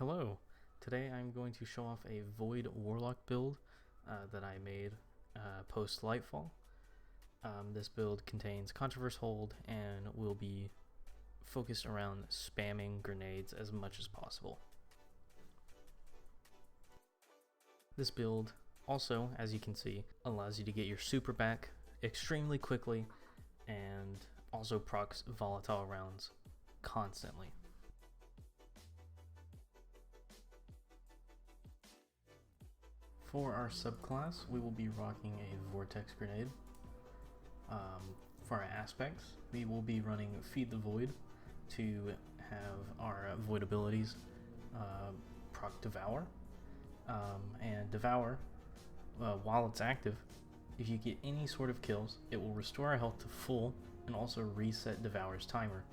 Hello! Today I'm going to show off a Void Warlock build that I made post Lightfall. This build contains Controverse Hold and will be focused around spamming grenades as much as possible. This build also, as you can see, allows you to get your super back extremely quickly and also procs volatile rounds constantly. For our subclass, we will be rocking a Vortex Grenade. For our aspects, we will be running Feed the Void to have our Void abilities proc Devour. And Devour, while it's active, if you get any sort of kills, it will restore our health to full and also reset Devour's timer.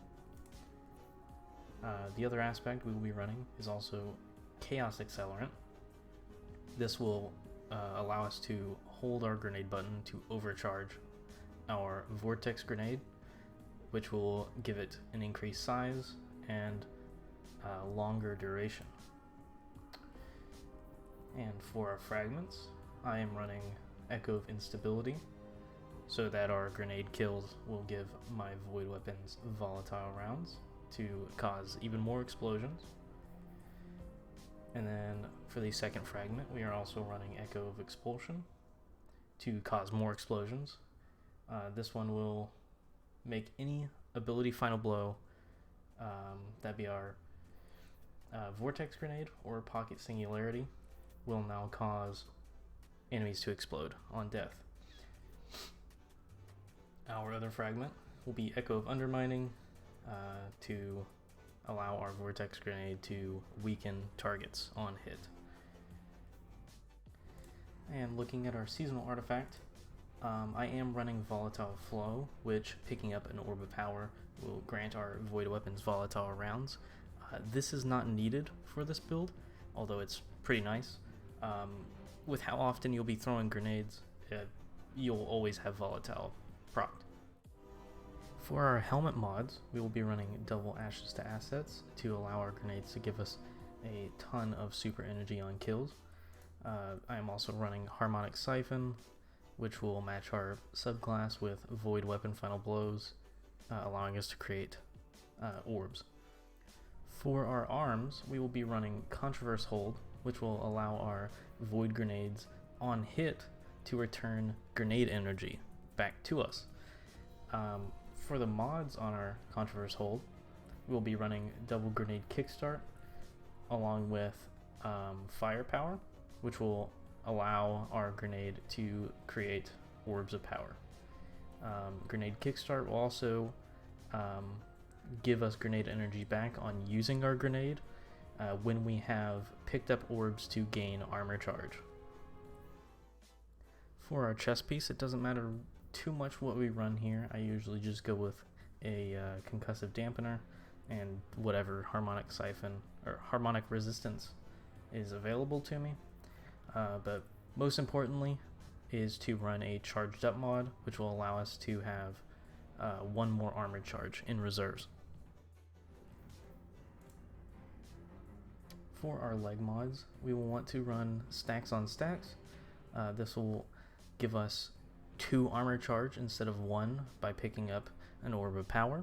The other aspect we will be running is also Chaos Accelerant. This will allow us to hold our grenade button to overcharge our Vortex Grenade, which will give it an increased size and longer duration. And for our fragments, I am running Echo of Instability so that our grenade kills will give my Void weapons volatile rounds to cause even more explosions. And then for the second fragment, we are also running Echo of Expulsion to cause more explosions. This one will make any ability final blow, that'd be our Vortex Grenade or Pocket Singularity, will now cause enemies to explode on death. Our other fragment will be Echo of Undermining to allow our Vortex Grenade to weaken targets on hit. And looking at our seasonal artifact, I am running Volatile Flow, which, picking up an Orb of Power, will grant our Void weapons volatile rounds. This is not needed for this build, although it's pretty nice. With how often you'll be throwing grenades, you'll always have Volatile procced. For our helmet mods, we will be running Double Ashes to Assets to allow our grenades to give us a ton of super energy on kills. I am also running Harmonic Siphon, which will match our subclass with Void Weapon Final Blows, allowing us to create orbs. For our arms, we will be running Controverse Hold, which will allow our Void grenades on hit to return grenade energy back to us. For the mods on our Controverse Hold, we'll be running Double Grenade Kickstart along with Firepower, which will allow our grenade to create orbs of power. Grenade Kickstart will also give us grenade energy back on using our grenade when we have picked up orbs to gain armor charge. For our chest piece, it doesn't matter too much what we run here. I usually just go with a concussive dampener and whatever harmonic siphon or harmonic resistance is available to me. But most importantly is to run a charged up mod, which will allow us to have one more armor charge in reserves. For our leg mods, we will want to run stacks on stacks. This will give us 2 armor charge instead of 1 by picking up an Orb of Power.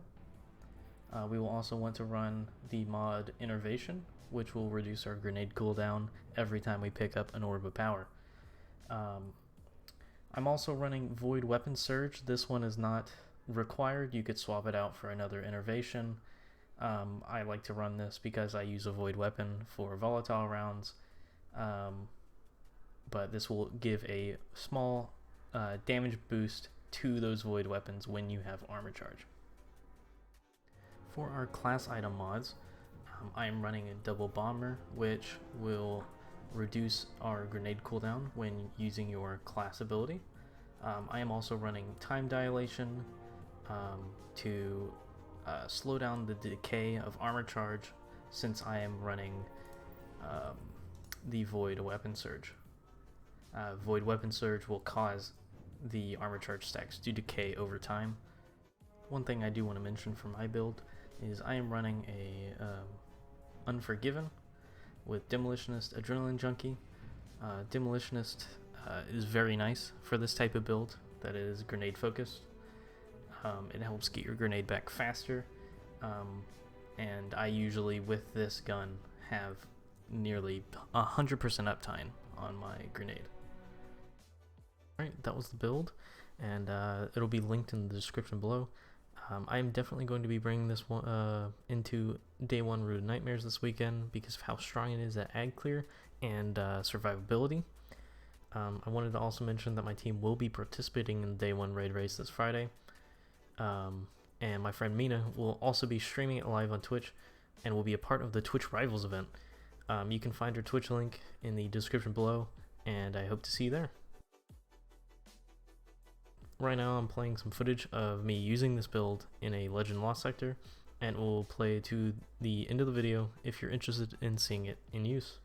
We will also want to run the mod Innervation, which will reduce our grenade cooldown every time we pick up an Orb of Power. I'm also running Void Weapon Surge. This one is not required. You could swap it out for another Innervation. I like to run this because I use a Void Weapon for volatile rounds, but this will give a small damage boost to those Void weapons when you have armor charge. For our class item mods, I am running a Double Bomber, which will reduce our grenade cooldown when using your class ability. I am also running Time Dilation to slow down the decay of armor charge, since I am running the Void Weapon Surge. Void Weapon Surge will cause the armor charge stacks to decay over time. One thing I do want to mention for my build is I am running a Unforgiven. with Demolitionist Adrenaline Junkie. Demolitionist is very nice for this type of build that is grenade focused. It helps get your grenade back faster, and I usually with this gun have nearly 100% uptime on my grenade. Alright, that was the build, and it'll be linked in the description below. I'm definitely going to be bringing this one into Day 1 Rooted Nightmares this weekend because of how strong it is at ag clear and survivability. I wanted to also mention that my team will be participating in the Day 1 raid race this Friday. And my friend Mina will also be streaming it live on Twitch and will be a part of the Twitch Rivals event. You can find her Twitch link in the description below, and I hope to see you there. Right now I'm playing some footage of me using this build in a Legend Lost sector, and we'll play to the end of the video if you're interested in seeing it in use.